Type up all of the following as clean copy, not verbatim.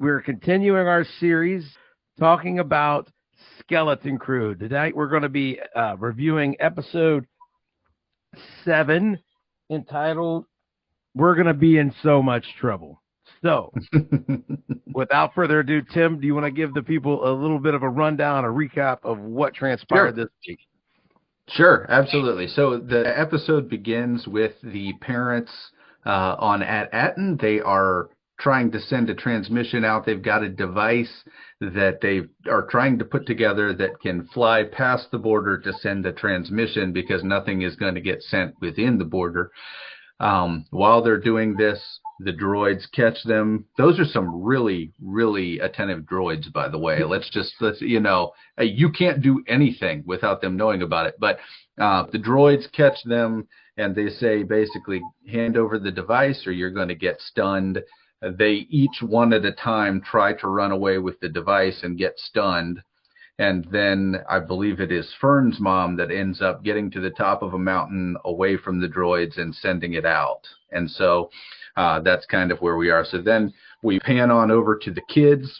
we're continuing our series talking about Skeleton Crew. Tonight we're going to be reviewing episode 7 entitled We're Going to Be in So Much Trouble. So, without further ado, Tim, do you want to give the people a little bit of a rundown, a recap of what transpired this week? Sure, absolutely. So the episode begins with the parents on At-Atten. They are trying to send a transmission out. They've got a device that they are trying to put together that can fly past the border to send a transmission because nothing is going to get sent within the border. While they're doing this, the droids catch them. Those are some really, really attentive droids, by the way. Let's you can't do anything without them knowing about it. But the droids catch them, and they say basically, hand over the device or you're going to get stunned. They each one at a time try to run away with the device and get stunned. And then I believe it is Fern's mom that ends up getting to the top of a mountain away from the droids and sending it out. And so that's kind of where we are. So then we pan on over to the kids.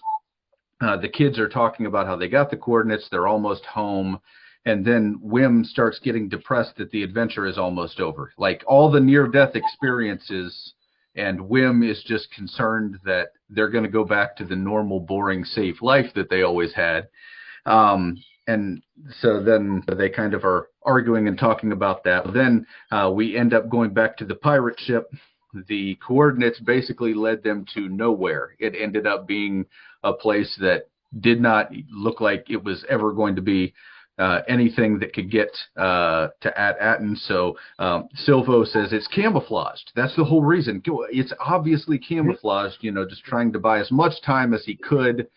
The kids are talking about how they got the coordinates. They're almost home. And then Wim starts getting depressed that the adventure is almost over. Like all the near-death experiences, and Wim is just concerned that they're going to go back to the normal, boring, safe life that they always had. And so then they kind of are arguing and talking about that. Then we end up going back to the pirate ship. The coordinates basically led them to nowhere. It ended up being a place that did not look like it was ever going to be anything that could get to At-Atten. So Silvo says it's camouflaged. That's the whole reason. It's obviously camouflaged, just trying to buy as much time as he could.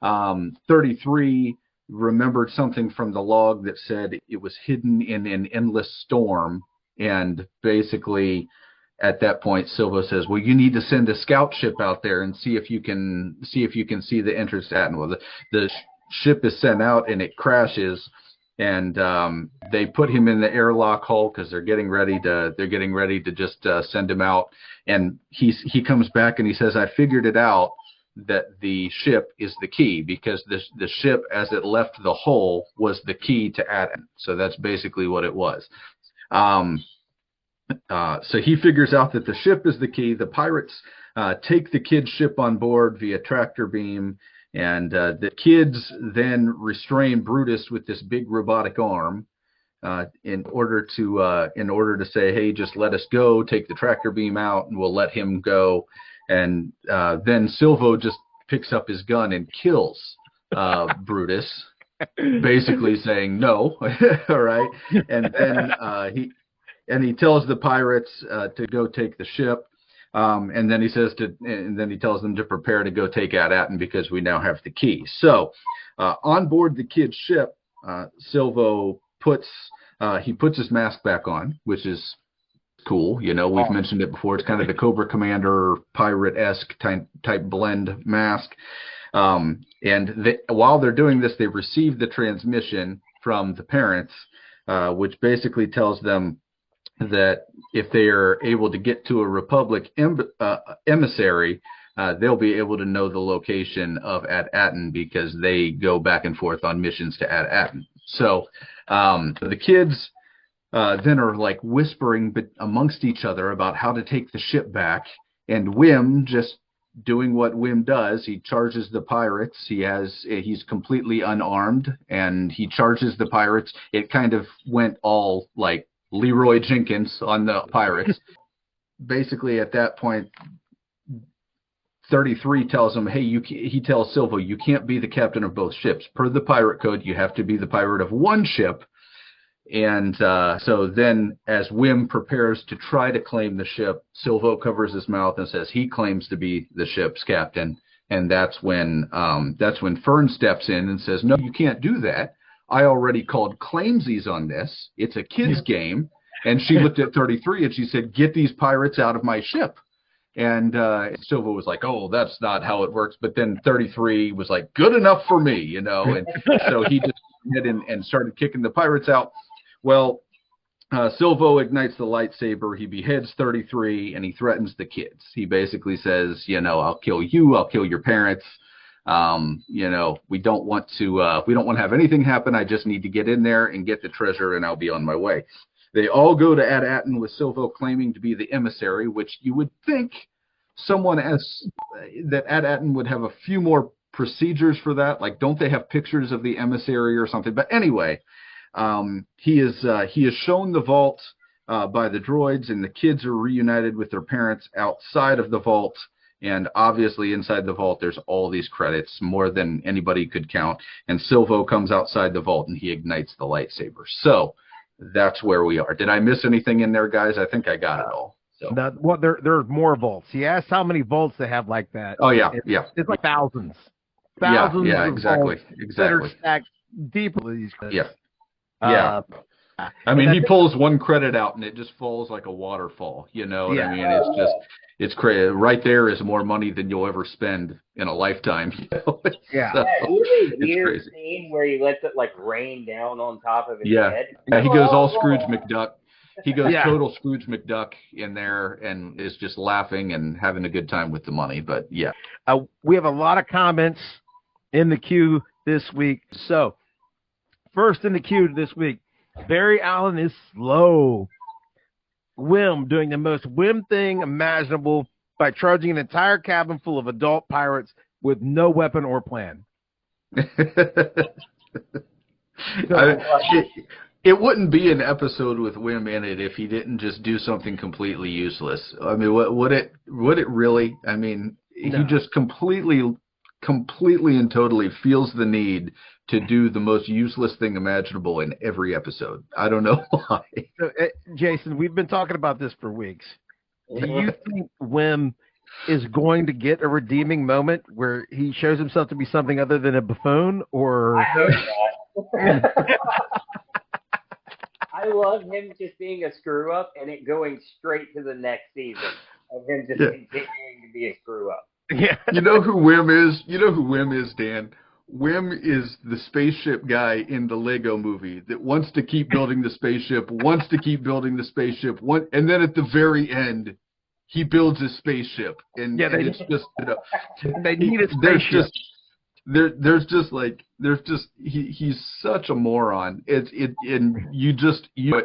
33 remembered something from the log that said it was hidden in an endless storm. And basically at that point, Silvo says, well, you need to send a scout ship out there and see if you can see the entrance to Atten. Well, the ship is sent out and it crashes, and they put him in the airlock hull because they're getting ready to just send him out. And he comes back and he says, I figured it out, that the ship is the key, because the ship as it left the hull was the key to Atten. So that's basically what it was. So he figures out that the ship is the key. The pirates take the kid's ship on board via tractor beam, and the kids then restrain Brutus with this big robotic arm in order to say, hey, just let us go, take the tractor beam out, and we'll let him go. And then Silvo just picks up his gun and kills Brutus, basically saying no. All right. And then he tells the pirates to go take the ship. And then he tells them to prepare to go take At-Atten because we now have the key. So on board the kid's ship, Silvo puts his mask back on, which is cool. We've mentioned it before. It's kind of the Cobra Commander pirate-esque type blend mask. While they're doing this, they receive the transmission from the parents, which basically tells them that if they are able to get to a Republic emissary, they'll be able to know the location of At-Atten because they go back and forth on missions to At-Atten. So the kids then are like whispering amongst each other about how to take the ship back, and Wim just doing what Wim does. He charges the pirates. He's completely unarmed, and he charges the pirates. It kind of went all like Leroy Jenkins on the pirates. Basically at that point, 33 tells him, hey, he tells Silvo, you can't be the captain of both ships. Per the pirate code, you have to be the pirate of one ship. And so then as Wim prepares to try to claim the ship, Silvo covers his mouth and says he claims to be the ship's captain. And that's when Fern steps in and says, no, you can't do that. I already called claimsies on this. It's a kid's game. And she looked at 33 and she said, get these pirates out of my ship. And Silva was like, oh, that's not how it works. But then 33 was like, good enough for me, And so he just went and started kicking the pirates out. Well, Silvo ignites the lightsaber. He beheads 33, and he threatens the kids. He basically says, I'll kill you. I'll kill your parents. We don't want to have anything happen. I just need to get in there and get the treasure, and I'll be on my way. They all go to At-Aten with Silvo claiming to be the emissary, which you would think that At-Aten would have a few more procedures for that. Like, don't they have pictures of the emissary or something? But anyway, he is shown the vault by the droids, and the kids are reunited with their parents outside of the vault. And obviously inside the vault, there's all these credits, more than anybody could count. And Silvo comes outside the vault, and he ignites the lightsaber. So that's where we are. Did I miss anything in there, guys? I think I got it all. So. There's more vaults. He asked how many vaults they have like that. Oh, yeah, It's like thousands. Yeah, of exactly. vaults that are stacked deeper. These credits. Yeah. I mean, he pulls one credit out, and it just falls like a waterfall. You know what I mean? It's crazy. Right there is more money than you'll ever spend in a lifetime. Yeah. So, really weird scene where he lets it like rain down on top of his head. Yeah, he goes all Scrooge McDuck. He goes total Scrooge McDuck in there and is just laughing and having a good time with the money. But yeah. We have a lot of comments in the queue this week. So first in the queue this week, Barry Allen is slow. Whim doing the most whim thing imaginable by charging an entire cabin full of adult pirates with no weapon or plan. It wouldn't be an episode with Whim in it if he didn't just do something completely useless. I mean, would it really? I mean, he just completely and totally feels the need to do the most useless thing imaginable in every episode. I don't know why. So, Jason, we've been talking about this for weeks. Do you think Whim is going to get a redeeming moment where he shows himself to be something other than a buffoon? Or I hope not. I love him just being a screw up and it going straight to the next season of him just continuing to be a screw up. Yeah. You know who Whim is? Dan? Whim is the spaceship guy in the Lego movie that wants to keep building the spaceship, and then at the very end, he builds a spaceship. And it's just, they need a spaceship. He's such a moron. At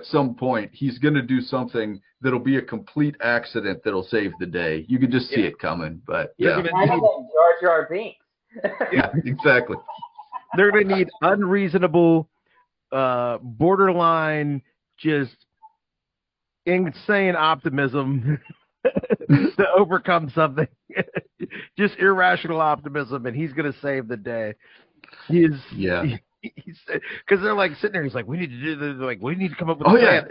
some point, he's going to do something that'll be a complete accident that'll save the day. You can just see it coming, but I know that Jar Jar Binks. Yeah, exactly. They're going to need unreasonable, borderline, just insane optimism to overcome something. Just irrational optimism, and he's going to save the day. Because they're like sitting there. He's like, "We need to do this. Like, we need to come up with." I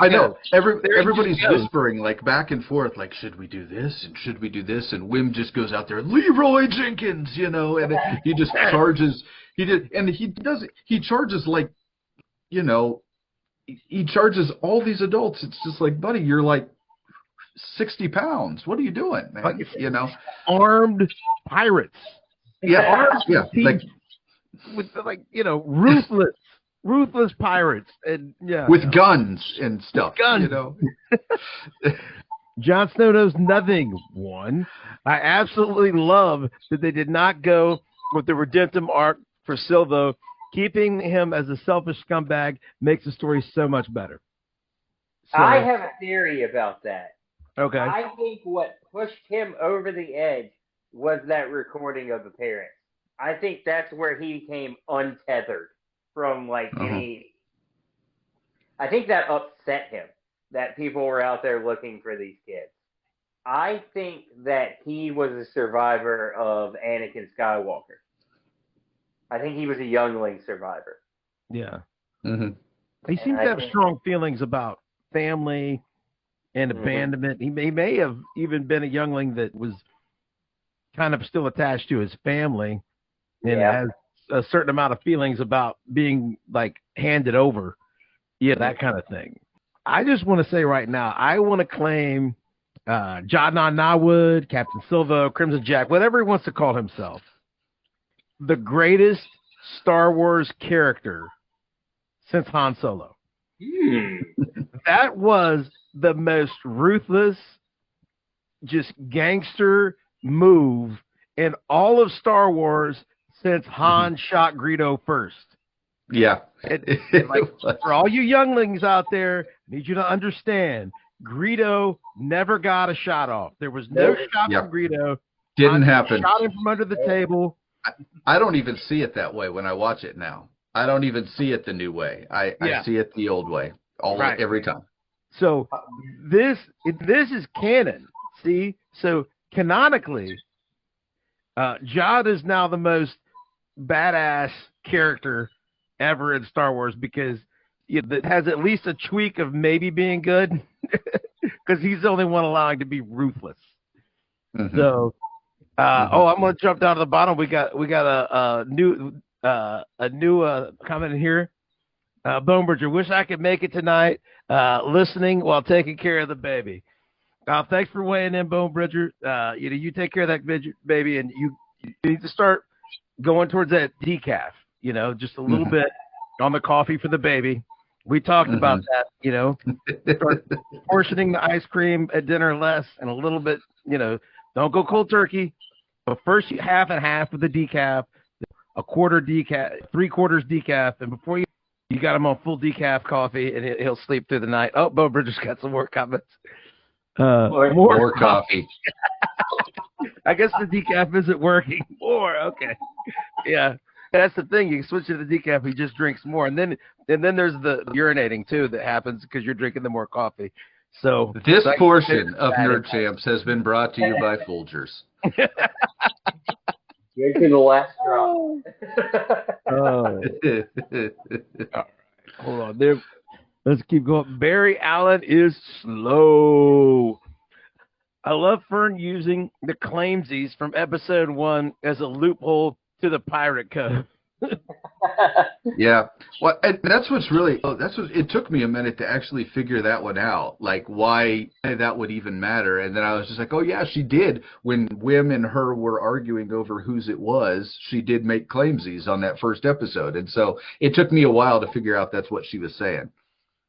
know. Everybody's whispering like back and forth, like, "Should we do this? And should we do this?" And Whim just goes out there, Leroy Jenkins, and he just charges. He charges like, he charges all these adults. It's just like, buddy, you're like 60 pounds. What are you doing, man? Armed pirates. With ruthless pirates and with guns and stuff. Jon Snow knows nothing. One, I absolutely love that they did not go with the redemptive arc for Silvo. Keeping him as a selfish scumbag makes the story so much better. So, I have a theory about that. Okay. I think what pushed him over the edge was that recording of the parents. I think that's where he became untethered from any. I think that upset him that people were out there looking for these kids. I think that he was a survivor of Anakin Skywalker. I think he was a youngling survivor. Yeah. Mm-hmm. He seems to have strong feelings about family and abandonment. He may have even been a youngling that was kind of still attached to his family. And has a certain amount of feelings about being like handed over, that kind of thing. I just want to say right now, I want to claim Jadon Nawood, Captain Silvo, Crimson Jack, whatever he wants to call himself, the greatest Star Wars character since Han Solo. That was the most ruthless, just gangster move in all of Star Wars since Han shot Greedo first. Yeah. Like, for all you younglings out there, I need you to understand, Greedo never got a shot off. There was no shot from Greedo. Didn't happen. Shot him from under the table. I don't even see it that way when I watch it now. I don't even see it the new way. I see it the old way every time. So this is canon. See, so canonically, Jod is now the most badass character ever in Star Wars because it has at least a tweak of maybe being good because he's the only one allowing to be ruthless. So, I'm going to jump down to the bottom. We got a new comment in here. Bonebridger, wish I could make it tonight, listening while taking care of the baby. Thanks for weighing in, Bonebridger. You take care of that baby, and you need to start going towards that decaf. Just a little bit on the coffee for the baby. We talked about that. Start portioning the ice cream at dinner less, and a little bit. Don't go cold turkey. But first, you half and half of the decaf, a quarter decaf, 3/4 decaf, and before you got him on full decaf coffee, and he'll sleep through the night. Oh, Bo Bridger's got some more comments. More coffee. I guess the decaf isn't working. More, okay. Yeah, that's the thing. You switch to the decaf, he just drinks more, and then there's the urinating too that happens because you're drinking the more coffee. So this portion of Nerd Champs has been brought to you by Folgers. Drinking the last drop. Hold on there. Let's keep going. Barry Allen is slow. I love Fern using the claimsies from episode 1 as a loophole to the pirate code. Yeah. Well, and that's what's really, it took me a minute to actually figure that one out, like why that would even matter. And then I was just like, oh yeah, she did. When Wim and her were arguing over whose it was, she did make claimsies on that first episode. And so it took me a while to figure out that's what she was saying.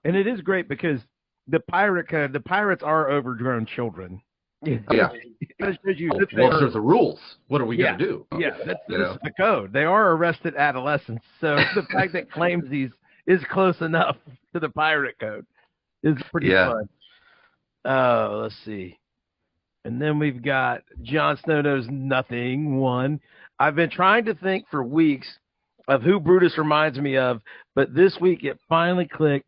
And it is great because the pirates are overgrown children. Yeah. Those are the rules. What are we going to do? Yeah, that's the code. They are arrested adolescents. So the fact that claimsies is close enough to the pirate code is pretty fun. Let's see. And then we've got Jon Snow Knows Nothing 1. I've been trying to think for weeks of who Brutus reminds me of, but this week it finally clicked.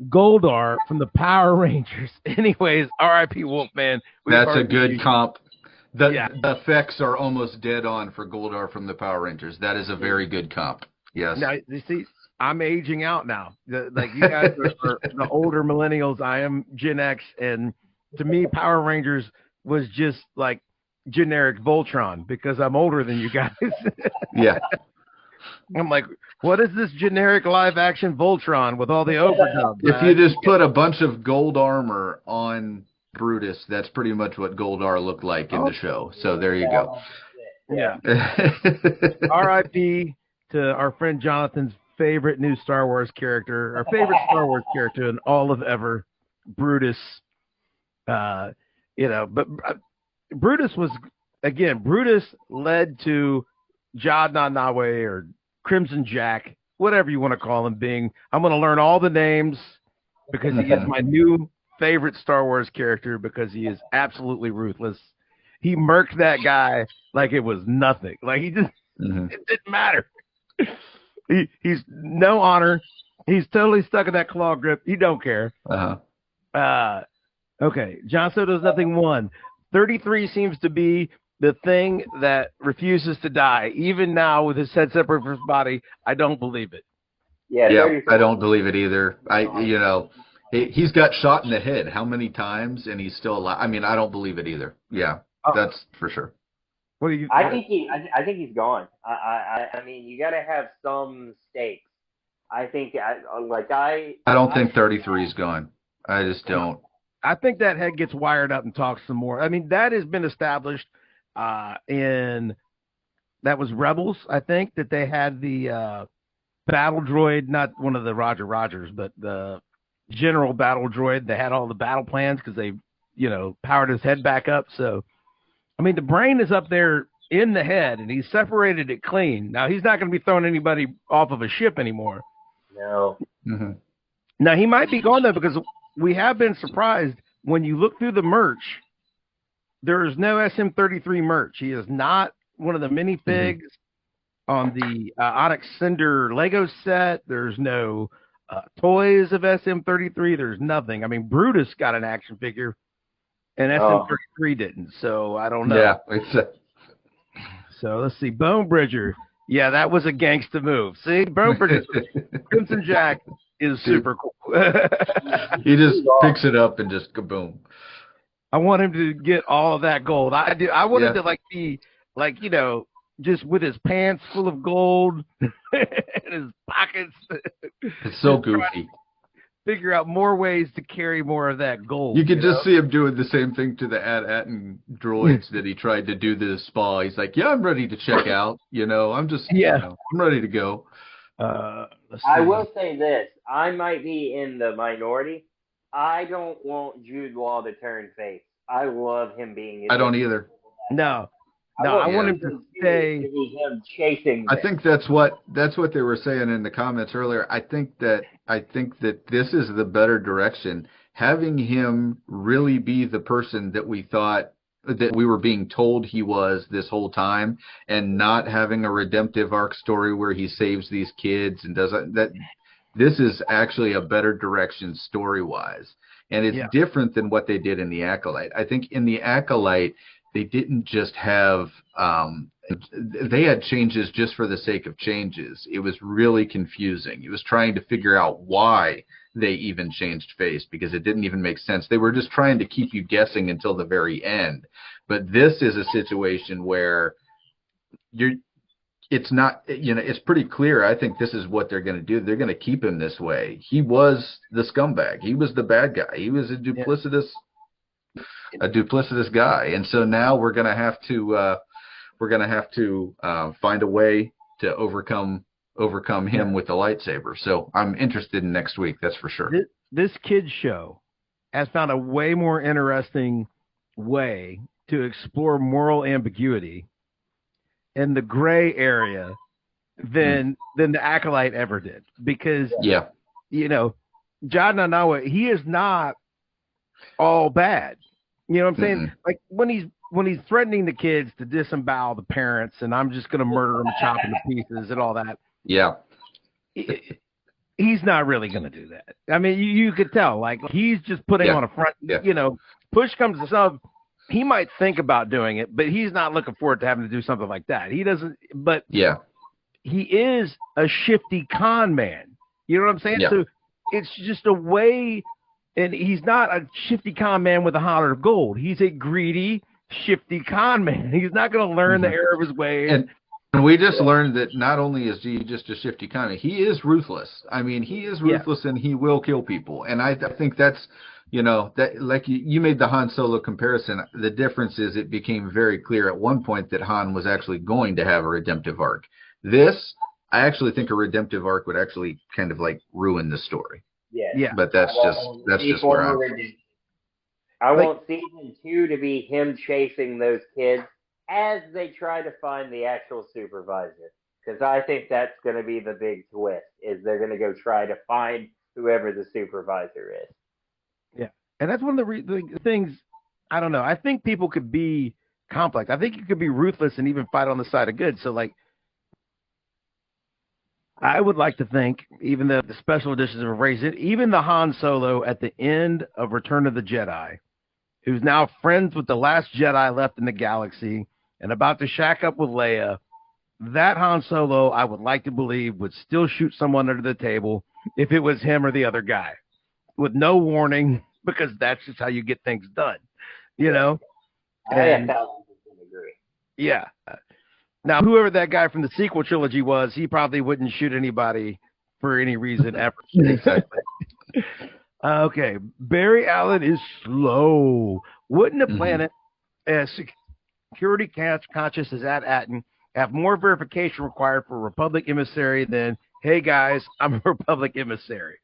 Goldar from the Power Rangers. Anyways, R.I.P. Wolfman. That's a good comp. The effects are almost dead on for Goldar from the Power Rangers. That is a very good comp. Yes. Now, you see, I'm aging out now. Like you guys are the older millennials. I am Gen X, and to me, Power Rangers was just like generic Voltron because I'm older than you guys. Yeah. I'm like, what is this generic live action Voltron with all the overdubs? If you just put a bunch of gold armor on Brutus, that's pretty much what Goldar looked like in the show. So there you go. Yeah. R.I.P. to our friend Jonathan's favorite new Star Wars character, our favorite Star Wars character in all of ever, Brutus. But Brutus was, again, Brutus led to Jod Nanawe or Crimson Jack, whatever you want to call him, being, I'm going to learn all the names because he is my new favorite Star Wars character because he is absolutely ruthless. He murked that guy like it was nothing. Like he just, it didn't matter. He's no honor. He's totally stuck in that claw grip. He don't care. Okay, Jon Snow Does Nothing 1. 33 seems to be the thing that refuses to die. Even now with his head separate from his body, I don't believe it. Yeah, I don't believe it either. He's got shot in the head how many times and he's still alive? I mean, I don't believe it either. Yeah, that's for sure. What do you? I think he's gone. I mean, you got to have some stakes. I think I don't think 33 is gone. I just don't. I think that head gets wired up and talks some more. I mean, that has been established that was Rebels. I think that they had the battle droid, not one of the Roger Rogers, but the general battle droid that had all the battle plans because they, powered his head back up. So, I mean, the brain is up there in the head, and he's separated it clean. Now, he's not going to be throwing anybody off of a ship anymore. No. Mm-hmm. Now, he might be gone, though, because we have been surprised when you look through the merch, there is no SM-33 merch. He is not one of the minifigs on the Onyx Cinder Lego set. There's no toys of SM-33. There's nothing. I mean, Brutus got an action figure, and SM-33 didn't. So I don't know. Yeah, it's So let's see. Bone Bridger. Yeah, that was a gangsta move. See, Bone Bridger, Crimson Jack is super cool. He just picks it up and just kaboom. I want him to get all of that gold. I do. I want him to be just with his pants full of gold and his pockets. It's so goofy. Figure out more ways to carry more of that gold. You could just see him doing the same thing to the Atten droids that he tried to do the spa. He's like, yeah, I'm ready to check out. I'm just, I'm ready to go. I will say this. I might be in the minority. I don't want Jude Law to turn face. I love him being. I don't either. No, I want him to stay. Him chasing. I think that's what they were saying in the comments earlier. I think that this is the better direction. Having him really be the person that we thought that we were being told he was this whole time, and not having a redemptive arc story where he saves these kids and does that. This is actually a better direction story-wise, and it's different than what they did in the Acolyte. I think in the Acolyte, they didn't just have they had changes just for the sake of changes. It was really confusing. It was trying to figure out why they even changed face, because it didn't even make sense. They were just trying to keep you guessing until the very end. But this is a situation where it's not, it's pretty clear. I think this is what they're going to do. They're going to keep him this way. He was the scumbag. He was the bad guy. He was a duplicitous guy. And so now we're going to have to find a way to overcome him with the lightsaber. So I'm interested in next week. That's for sure. This kids show has found a way more interesting way to explore moral ambiguity in the gray area than the Acolyte ever did, because John Nanawa, he is not all bad. You know what I'm saying? Like when he's threatening the kids to disembowel the parents, and I'm just going to murder them, chop them to pieces, and all that. Yeah, he's not really going to do that. I mean, you could tell, like, he's just putting on a front. Push comes to shove, he might think about doing it, but he's not looking forward to having to do something like that. He doesn't. But he is a shifty con man. You know what I'm saying? Yeah. So it's just a way. And he's not a shifty con man with a heart of gold. He's a greedy, shifty con man. He's not going to learn the error of his ways. And we just learned that not only is he just a shifty con man, he is ruthless. I mean, he is ruthless, and he will kill people. And I think that's, that, like you made the Han Solo comparison. The difference is it became very clear at one point that Han was actually going to have a redemptive arc. This, I actually think a redemptive arc would actually kind of like ruin the story. Yeah. But that's just where I'm. I want season 2 to be him chasing those kids as they try to find the actual supervisor, because I think that's going to be the big twist. Is they're going to go try to find whoever the supervisor is. Yeah, and that's one of the things. I don't know. I think people could be complex. I think you could be ruthless and even fight on the side of good. So, like, I would like to think, even though the special editions have erased it, even the Han Solo at the end of Return of the Jedi, who's now friends with the last Jedi left in the galaxy and about to shack up with Leia, that Han Solo, I would like to believe, would still shoot someone under the table if it was him or the other guy, with no warning, because that's just how you get things done, I 1,000% agree. Yeah. Now, whoever that guy from the sequel trilogy was, he probably wouldn't shoot anybody for any reason ever. Exactly. Okay. Barry Allen is slow. Wouldn't a planet as security conscious as Atten have more verification required for Republic emissary than hey guys, I'm a Republic emissary.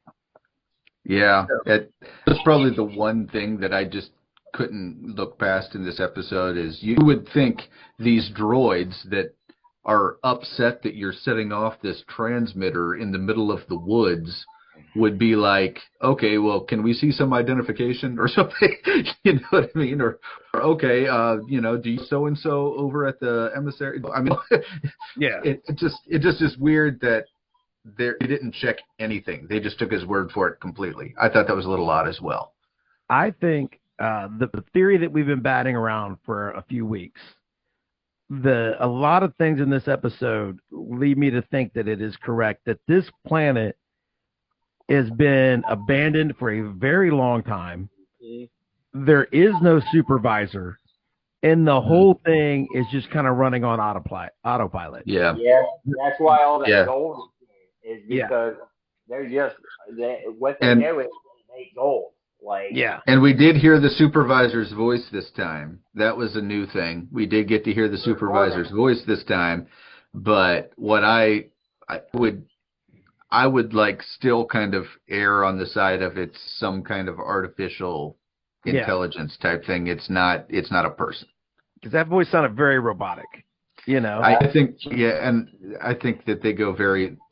Yeah, that's probably the one thing that I just couldn't look past in this episode is you would think these droids that are upset that you're setting off this transmitter in the middle of the woods would be like, okay, well, can we see some identification or something? You know what I mean? Or okay, do you so and so over at the emissary? I mean, Yeah, it just is weird that they didn't check anything. They just took his word for it completely. I thought that was a little odd as well. I think the theory that we've been batting around for a few weeks, a lot of things in this episode lead me to think that it is correct that this planet has been abandoned for a very long time. There is no supervisor, and the whole thing is just kind of running on autopilot. Yeah. Yeah, that's why all that gold is because they're just what they do is they make gold. Like And we did hear the supervisor's voice this time. That was a new thing. We did get to hear the supervisor's voice this time, but what I would like still kind of err on the side of it's some kind of artificial intelligence type thing. It's not a person. Because that voice sounded very robotic, I think, and I think that they go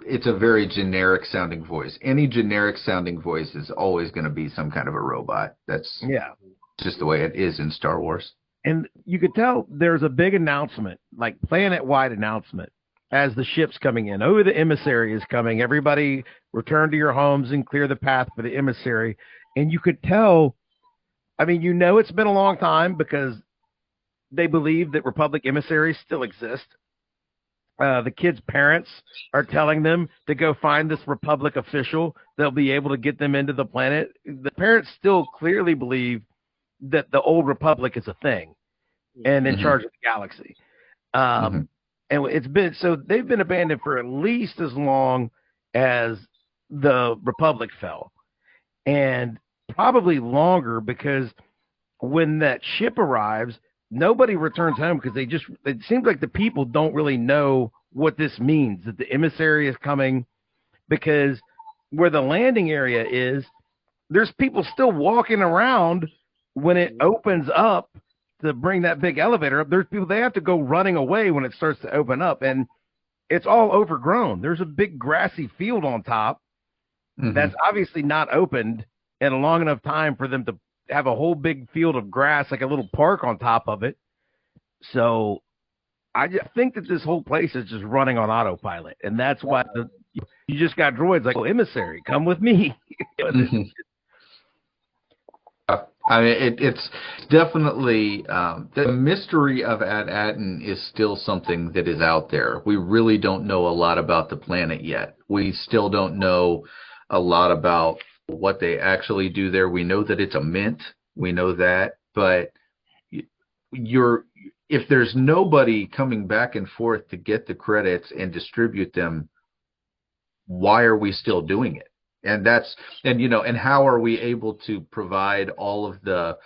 it's a very generic sounding voice. Any generic sounding voice is always going to be some kind of a robot. That's just the way it is in Star Wars. And you could tell there's a big announcement, like planet-wide announcement, as the ship's coming in. Oh, the emissary is coming. Everybody return to your homes and clear the path for the emissary. And you could tell, I mean, it's been a long time because they believe that Republic emissaries still exist. The kids' parents are telling them to go find this Republic official. They'll be able to get them into the planet. The parents still clearly believe that the old Republic is a thing and in charge of the galaxy. And they've been abandoned for at least as long as the Republic fell, and probably longer, because when that ship arrives, nobody returns home because it seems like the people don't really know what this means, that the emissary is coming, because where the landing area is, there's people still walking around when it opens up to bring that big elevator up. There's people, they have to go running away when it starts to open up, and it's all overgrown. There's a big grassy field on top that's obviously not opened in a long enough time for them to have a whole big field of grass, like a little park on top of it. So I just think that this whole place is just running on autopilot, and that's why you just got droids like, oh, emissary, come with me. I mean, it's definitely the mystery of At-Aten is still something that is out there. We really don't know a lot about the planet yet. We still don't know a lot about what they actually do there. We know that it's a mint. We know that, but if there's nobody coming back and forth to get the credits and distribute them, why are we still doing it? And how are we able to provide all of the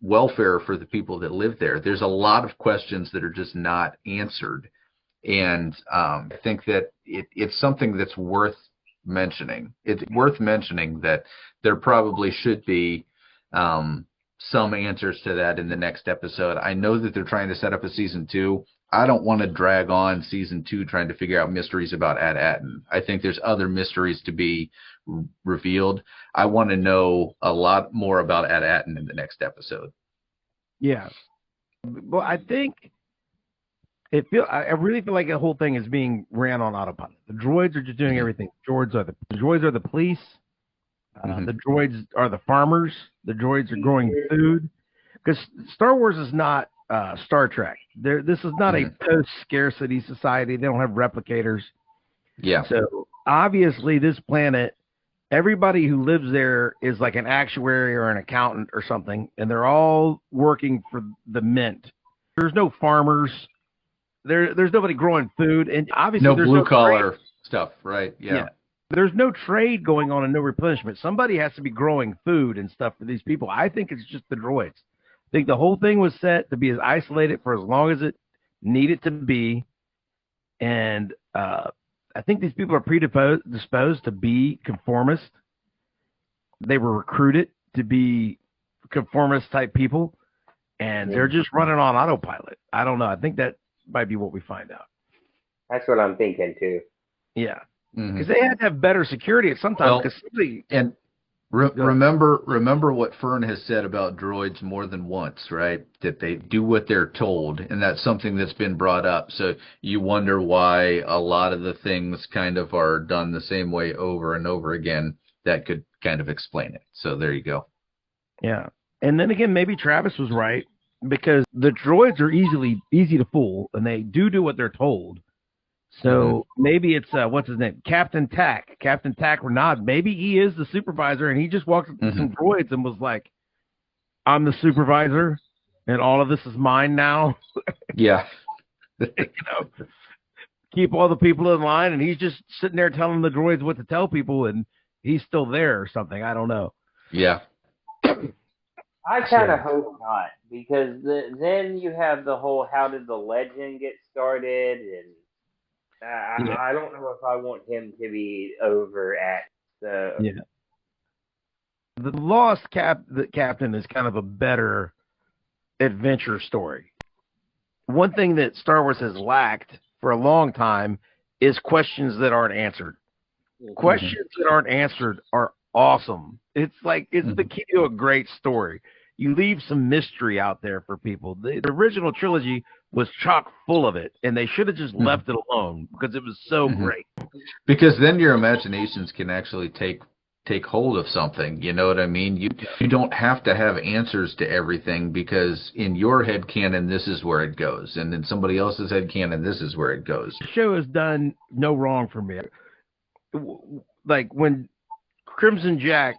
welfare for the people that live there? There's a lot of questions that are just not answered, and I think that it's something that's worth mentioning. It's worth mentioning that there probably should be some answers to that in the next episode. I know that they're trying to set up a season 2. I don't want to drag on season 2 trying to figure out mysteries about At-Aten. I think there's other mysteries to be revealed. I want to know a lot more about At-Aten in the next episode. Yeah. Well, I think I really feel like the whole thing is being ran on autopilot. The droids are just doing everything. The droids are the police. The droids are the farmers. The droids are growing food. Because Star Wars is not Star Trek. This is not a post-scarcity society. They don't have replicators. Yeah. So obviously, this planet, everybody who lives there is like an actuary or an accountant or something, and they're all working for the mint. There's no farmers. There's nobody growing food, and obviously there's blue collar stuff, right? Yeah. There's no trade going on and no replenishment. Somebody has to be growing food and stuff for these people. I think it's just the droids. I think the whole thing was set to be as isolated for as long as it needed to be, and I think these people are predisposed to be conformist. They were recruited to be conformist type people, and they're just running on autopilot. I don't know. I think that might be what we find out. That's what I'm thinking too. Yeah, because they had to have better security at some time. And remember what Fern has said about droids more than once, right? That they do what they're told, and that's something that's been brought up. So you wonder why a lot of the things kind of are done the same way over and over again. That could kind of explain it. So there you go. Yeah, and then again, maybe Travis was right because the droids are easy to fool, and they do what they're told. So maybe it's what's his name, Captain Tack Renaud. Maybe he is the supervisor, and he just walked up to some droids and was like, "I'm the supervisor, and all of this is mine now." Yeah, keep all the people in line, and he's just sitting there telling the droids what to tell people, and he's still there or something. I don't know. Yeah. I kind of hope not, because then you have the whole how did the legend get started, and I don't know if I want him to be over at the. Yeah. The Lost Captain is kind of a better adventure story. One thing that Star Wars has lacked for a long time is questions that aren't answered. Questions that aren't answered are awesome. It's like it's the key to a great story. You leave some mystery out there for people. The original trilogy was chock full of it, and they should have just left it alone because it was so great. Because then your imaginations can actually take hold of something. You know what I mean? You don't have to have answers to everything, because in your head canon, this is where it goes, and in somebody else's head canon, this is where it goes. The show has done no wrong for me. Like when Crimson Jack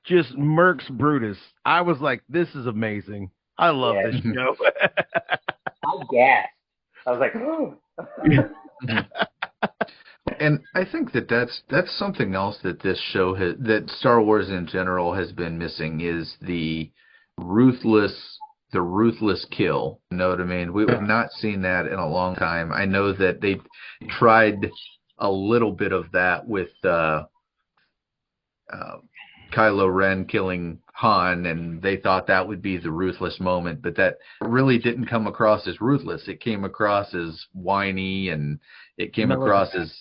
just murks Brutus, I was like, this is amazing. I love this show. I gasped. I was like, oh. And I think that's something else that this show that Star Wars in general has been missing, is the ruthless kill. You know what I mean? We've not seen that in a long time. I know that they tried a little bit of that with Kylo Ren killing Han, and they thought that would be the ruthless moment, but that really didn't come across as ruthless. It came across as whiny, and it came across as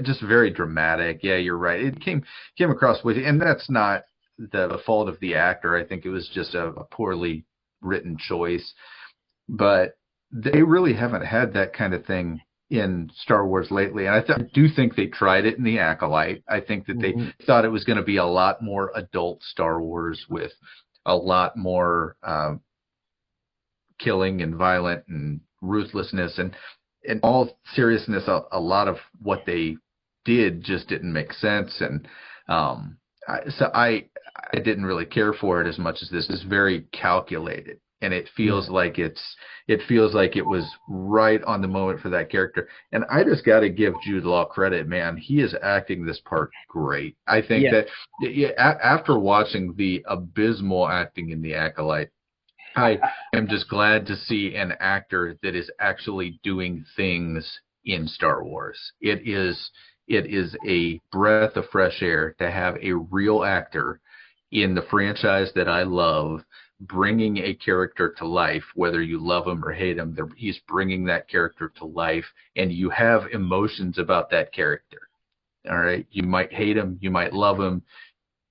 just very dramatic. Yeah, you're right. It came across with, and that's not the fault of the actor. I think it was just a poorly written choice. But they really haven't had that kind of thing in Star Wars lately, and I do think they tried it in The Acolyte. I think that they thought it was going to be a lot more adult Star Wars with a lot more killing and violent and ruthlessness, and in all seriousness, a lot of what they did just didn't make sense, and so I didn't really care for it as much as this is very calculated. And it feels like it was right on the moment for that character. And I just got to give Jude Law credit, man. He is acting this part great. I think that after watching the abysmal acting in The Acolyte, I am just glad to see an actor that is actually doing things in Star Wars. It is a breath of fresh air to have a real actor in the franchise that I love, bringing a character to life, whether you love him or hate him. He's bringing that character to life, and you have emotions about that character. All right, you might hate him, you might love him,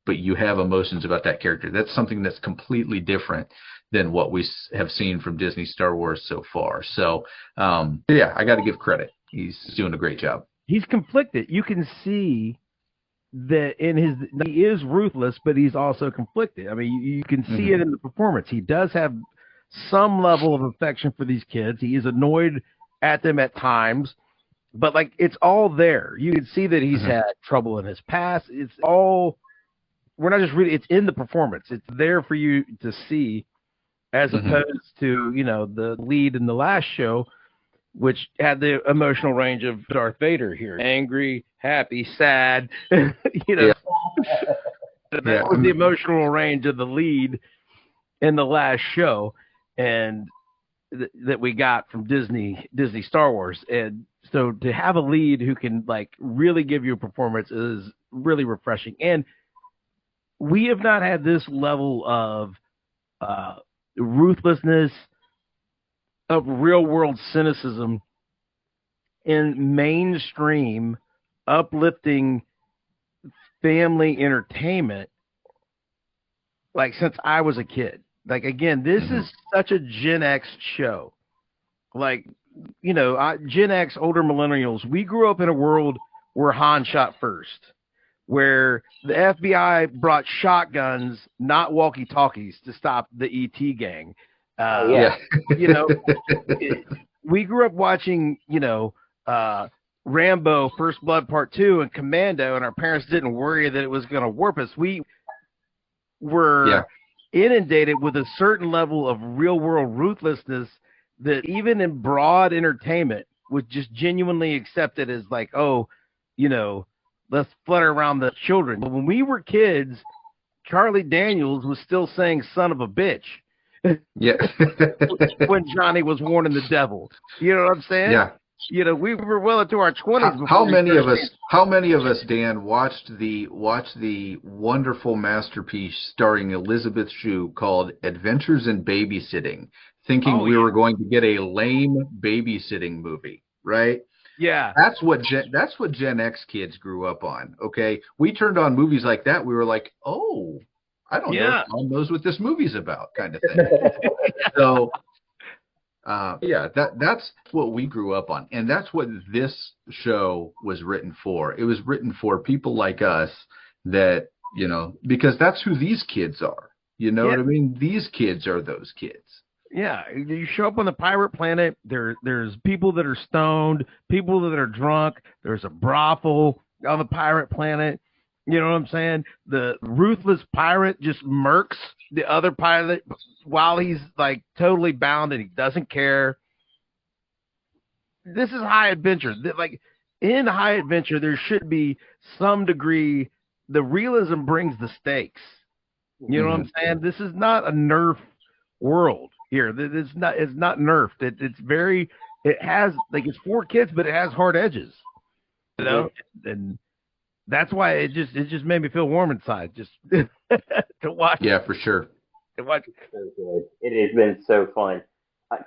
but you have emotions about that character. That's something that's completely different than what we have seen from Disney Star Wars so far. So, I got to give credit. He's doing a great job. He's conflicted. You can see that he is ruthless, but he's also conflicted. I mean, you can see it in the performance. He does have some level of affection for these kids. He is annoyed at them at times, but like it's all there. You can see that he's had trouble in his past. It's all, we're not just reading, it's in the performance. It's there for you to see, as opposed to, the lead in the last show, which had the emotional range of Darth Vader here. Angry, happy, sad. That was the emotional range of the lead in the last show. And that we got from Disney Star Wars. And so to have a lead who can like really give you a performance is really refreshing. And we have not had this level of ruthlessness, of real world cynicism in mainstream uplifting family entertainment like since I was a kid. Like again, this is such a Gen X show. Like, you know, Gen X, older millennials, we grew up in a world where Han shot first, where the FBI brought shotguns, not walkie-talkies, to stop the ET gang. You know, we grew up watching, you know, Rambo, First Blood Part 2, and Commando, and our parents didn't worry that it was going to warp us. We were inundated with a certain level of real-world ruthlessness that even in broad entertainment was just genuinely accepted as like, oh, you know, let's flutter around the children. But when we were kids, Charlie Daniels was still saying son of a bitch. Yeah. When Johnny was warning the devil. You know what I'm saying? Yeah. You know, we were well into our 20s. How many of us, Dan, watched the wonderful masterpiece starring Elizabeth Shue called Adventures in Babysitting, thinking we were going to get a lame babysitting movie, right? Yeah. That's what Gen X kids grew up on, okay? We turned on movies like that, we were like, oh, I don't know if Mom knows what this movie's about, kind of thing. So that's what we grew up on. And that's what this show was written for. It was written for people like us that, you know, because that's who these kids are. You know what I mean? These kids are those kids. Yeah. You show up on the pirate planet, there's people that are stoned, people that are drunk, there's a brothel on the pirate planet. You know what I'm saying? The ruthless pirate just murks the other pilot while he's like totally bound and he doesn't care. This is high adventure. Like in high adventure, there should be some degree. The realism brings the stakes. You know what I'm saying? This is not a Nerf world here. It's not nerfed. It has like it's for kids, but it has hard edges. You know, and that's why it just made me feel warm inside just to watch. Yeah, for sure. To watch it. So good. It has been so fun.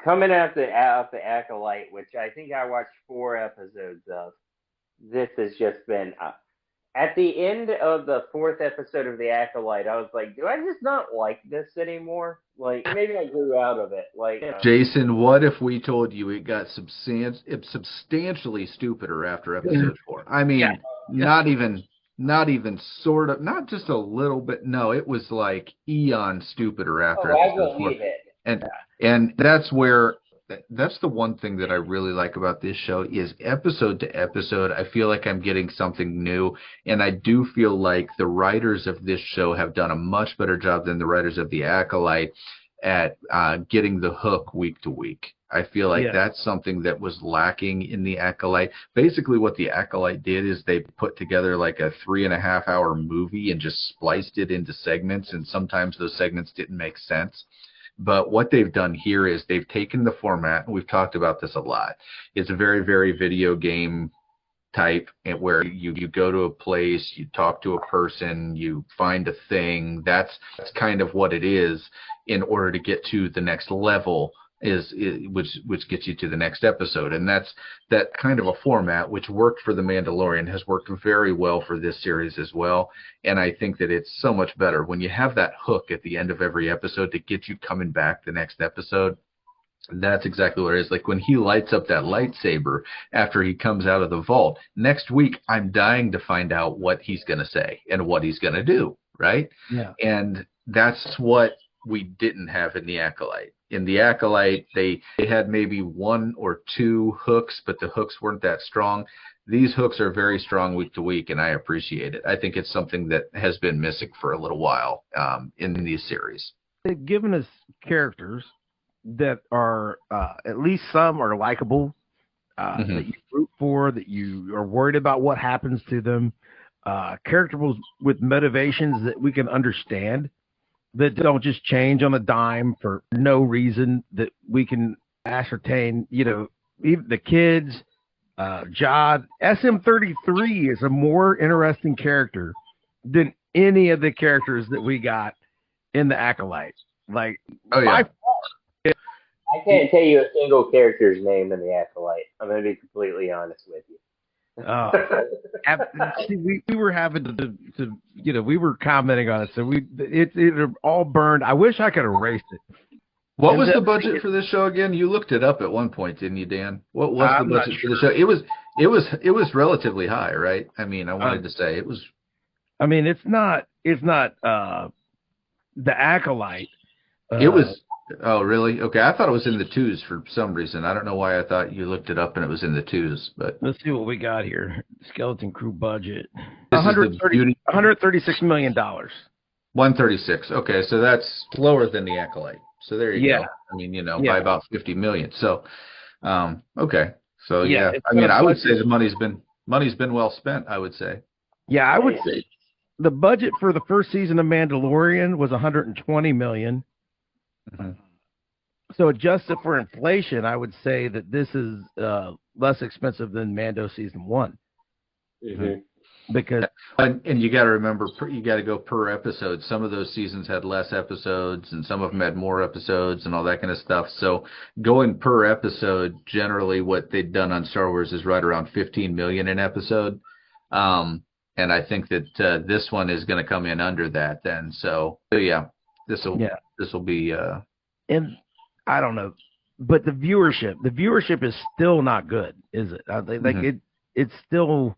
Coming out the Acolyte, which I think I watched 4 episodes of. This has just been. At the end of the 4th episode of the Acolyte, I was like, do I just not like this anymore? Like, maybe I grew out of it. Like, you know. Jason, what if we told you it got substantially stupider after episode 4? I mean, not even sort of, not just a little bit. No, it was like eon stupider after episode 4. And that's the one thing that I really like about this show is episode to episode, I feel like I'm getting something new. And I do feel like the writers of this show have done a much better job than the writers of The Acolyte at getting the hook week to week. I feel like that's something that was lacking in The Acolyte. Basically what The Acolyte did is they put together like a 3.5-hour movie and just spliced it into segments. And sometimes those segments didn't make sense. But what they've done here is they've taken the format, and we've talked about this a lot. It's a very, very video game type, and where you go to a place, you talk to a person, you find a thing. That's kind of what it is in order to get to the next level, which gets you to the next episode. And that's that kind of a format which worked for The Mandalorian, has worked very well for this series as well. And I think that it's so much better when you have that hook at the end of every episode to get you coming back the next episode. That's exactly what it is. Like when he lights up that lightsaber after he comes out of the vault, next week I'm dying to find out what he's going to say and what he's going to do, right? Yeah. And that's what we didn't have in The Acolyte. In The Acolyte, they had maybe 1 or 2 hooks, but the hooks weren't that strong. These hooks are very strong week to week, and I appreciate it. I think it's something that has been missing for a little while in these series. They've given us characters that are, at least some are likable, that you root for, that you are worried about what happens to them, characters with motivations that we can understand, that don't just change on a dime for no reason, that we can ascertain, even the kids, Jod, SM33 is a more interesting character than any of the characters that we got in the Acolyte. Like, Oh yeah. I can't tell you a single character's name in the Acolyte. I'm going to be completely honest with you. See, we were having to we were commenting on it, so it all burned. I wish I could erase it. What was the budget for this show again? You looked it up at one point, didn't you, Dan? What was the budget for the show? It was relatively high, right? I mean, I wanted to say it was. I mean, it's not the Acolyte. It was. Oh, really? Okay, I thought it was in the twos for some reason. I don't know why I thought you looked it up and it was in the twos, but let's see what we got here. Skeleton Crew budget. $136 million. 136. Okay, so that's lower than the Acolyte. So there you go. I mean, by about 50 million. So, okay. So yeah, I mean, I would say the money's been well spent. I would say. Yeah, I would say the budget for the first season of Mandalorian was 120 million. Mm-hmm. So adjusted for inflation, I would say that this is less expensive than Mando season 1. Mm-hmm. Because and you got to remember, you got to go per episode. Some of those seasons had less episodes, and some of them had more episodes, and all that kind of stuff. So going per episode, generally, what they've done on Star Wars is right around 15 million an episode. And I think that this one is going to come in under that. Then, so yeah, this will be. And I don't know, but the viewership is still not good, is it? It's still.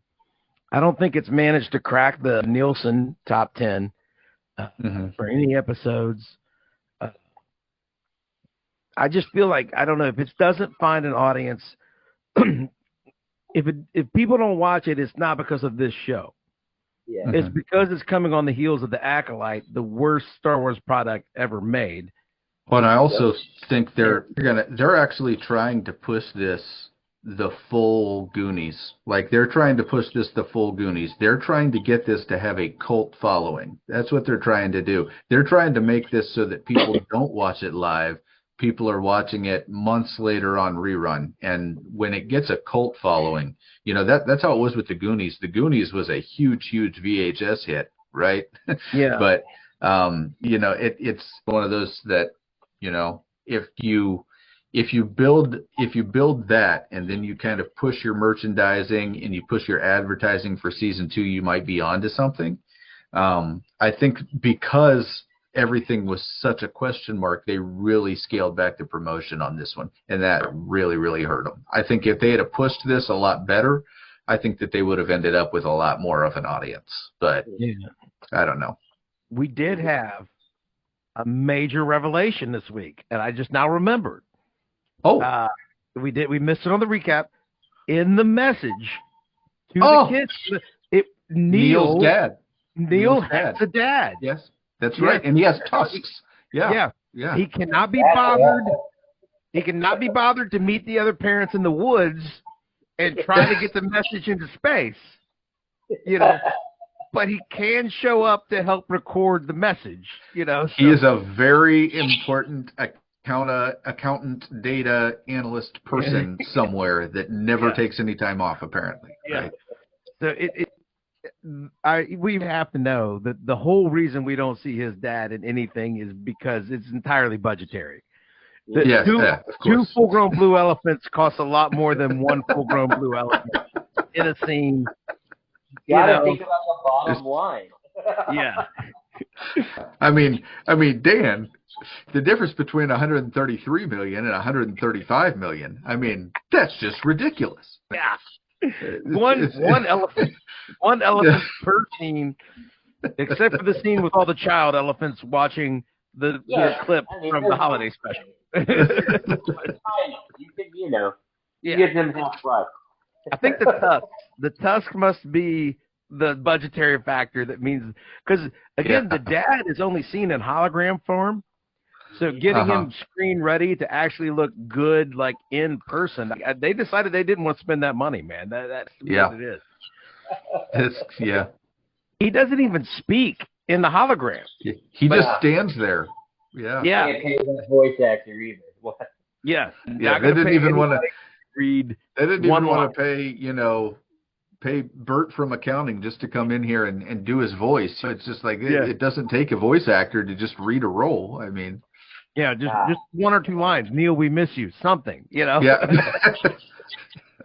I don't think it's managed to crack the Nielsen top 10 for any episodes. I just feel like, I don't know, if it doesn't find an audience, if people don't watch it, it's not because of this show. Yeah. It's because it's coming on the heels of The Acolyte, the worst Star Wars product ever made. Well, and I also think they're actually trying to push this the full Goonies. Like, they're trying to push this the full Goonies. They're trying to get this to have a cult following. That's what they're trying to do. They're trying to make this so that people don't watch it live. People are watching it months later on rerun. And when it gets a cult following, that's how it was with the Goonies. The Goonies was a huge, huge VHS hit, right? Yeah. But, it's one of those that, if you build that and then you kind of push your merchandising and you push your advertising for season 2, you might be onto something. I think because everything was such a question mark, they really scaled back the promotion on this one, and that really, really hurt them. I think if they had pushed this a lot better, I think that they would have ended up with a lot more of an audience. But I don't know. We did have a major revelation this week, and I just now remembered. Oh, we missed it on the recap. In the message to the kids, Neil's dad. Neil has a dad. Yes, that's right, and he has tusks. Yeah. He cannot be bothered. He cannot be bothered to meet the other parents in the woods and try to get the message into space. But he can show up to help record the message. So. He is a very important accountant, data analyst person somewhere that never takes any time off, apparently. Yeah. Right? So we have to know that the whole reason we don't see his dad in anything is because it's entirely budgetary. Two full-grown blue elephants cost a lot more than one full-grown blue elephant in a scene. You gotta think about the bottom line. Yeah. I mean, Dan, the difference between 133 million and 135 million, I mean, that's just ridiculous. Yeah. One elephant per scene, except for the scene with all the child elephants watching the clip from the holiday special. You get them half price. I think the tusk must be the budgetary factor that means, because again, the dad is only seen in hologram form, so getting him screen ready to actually look good, like in person, they decided they didn't want to spend that money, man. That's what it is. He doesn't even speak in the hologram. He just stands there. Yeah. Can't pay that voice actor either. What? Yeah. Yeah, they didn't even want to read. They didn't one even want line. to pay Bert from accounting just to come in here and do his voice. So it's just like Yeah. it doesn't take a voice actor to just read a role. I mean, Yeah, just one or two lines. Neil, we miss you. Something, yeah.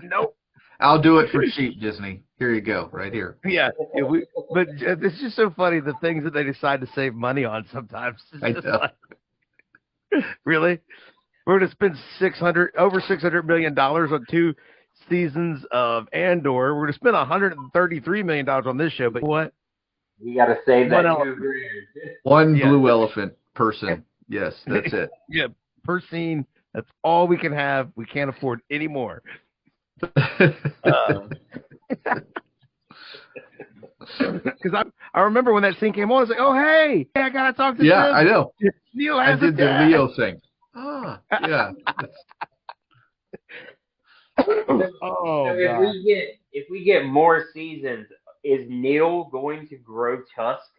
Nope. I'll do it for cheap, Disney. Here you go, right here. Yeah, but it's just so funny the things that they decide to save money on sometimes. It's just like, really? We're going to spend over $600 million on 2 seasons of Andor. We're going to spend $133 million on this show, but what? You got to save that elephant. $2,000. One blue elephant person. Yes, that's it. Yeah, per scene. That's all we can have. We can't afford any more. Because I remember when that scene came on, I was like, oh, hey, I got to talk to Tim. I know. Neil has I did the dad. Leo thing. Ah, yeah. So if we get more seasons, is Neil going to grow tusk?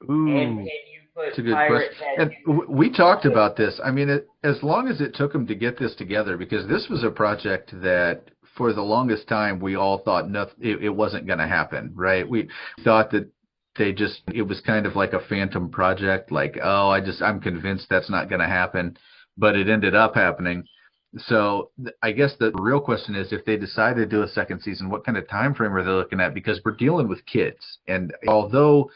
Ooh. And can you put That's a good pirate question. And we talked about this. I mean, as long as it took them to get this together, because this was a project that for the longest time we all thought it wasn't going to happen, right? We thought that it was kind of like a phantom project, like, oh, I'm convinced that's not going to happen, but it ended up happening. So I guess the real question is, if they decide to do a second season, what kind of time frame are they looking at? Because we're dealing with kids, and although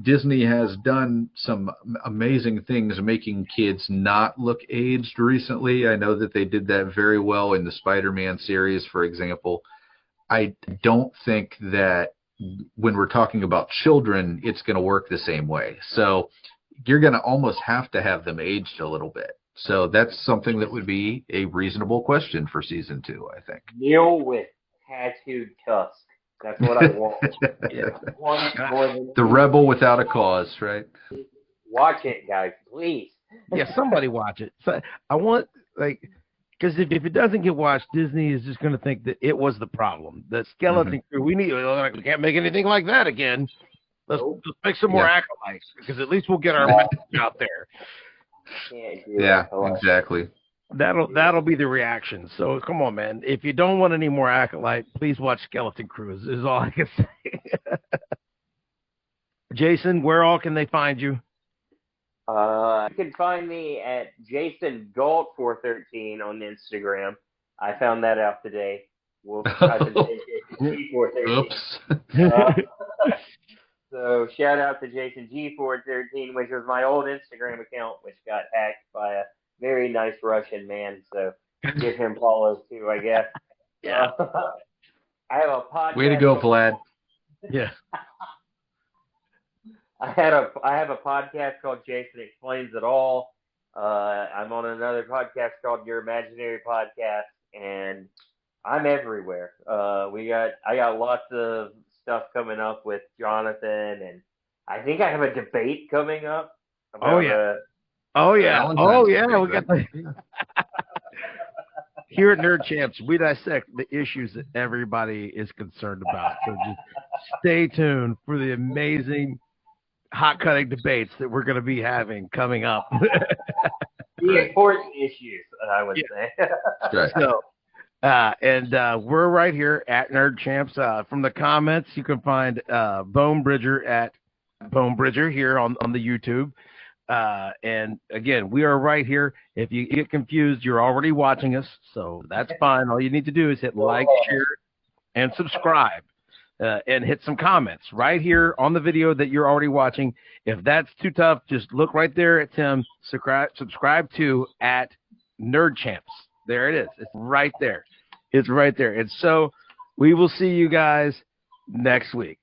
Disney has done some amazing things making kids not look aged recently, I know that they did that very well in the Spider-Man series, for example. I don't think that when we're talking about children, it's going to work the same way. So you're going to almost have to have them aged a little bit. So that's something that would be a reasonable question for season 2, I think. Neil with tattooed tusk. That's what I want. The rebel without a cause, right? Watch it, guys, please. Yeah, somebody watch it. So I want, because if it doesn't get watched, Disney is just going to think that it was the problem. The skeleton crew, we can't make anything like that again. Let's make some more acolytes, because at least we'll get our message out there. Yeah, exactly. That'll be the reaction. So come on, man. If you don't want any more acolyte, please watch Skeleton Crew. Is all I can say. Jason, where all can they find you? You can find me at Jason Galt 413 on Instagram. I found that out today. I should say Jason G413. Oops. So shout out to Jason G413, which was my old Instagram account, which got hacked by a very nice Russian man. So give him follows too, I guess. Yeah. I have a podcast. Way to go, Vlad. Yeah. I have a podcast called Jason Explains It All. I'm on another podcast called Your Imaginary Podcast, and I'm everywhere. I got lots of stuff coming up with Jonathan, and I think I have a debate coming up. Oh yeah. We got the here at Nerd Champs, we dissect the issues that everybody is concerned about. So just stay tuned for the amazing hot cutting debates that we're going to be having coming up. The important issues, I would say. Right. So, we're right here at Nerd Champs. From the comments, you can find Bone Bridger at Bone Bridger here on the YouTube. And again, we are right here. If you get confused, you're already watching us, so that's fine. All you need to do is hit like, share, and subscribe. And hit some comments right here on the video that you're already watching. If that's too tough, just look right there at Tim. Subscribe to at Nerd Champs. There it is. It's right there. It's right there. And so we will see you guys next week.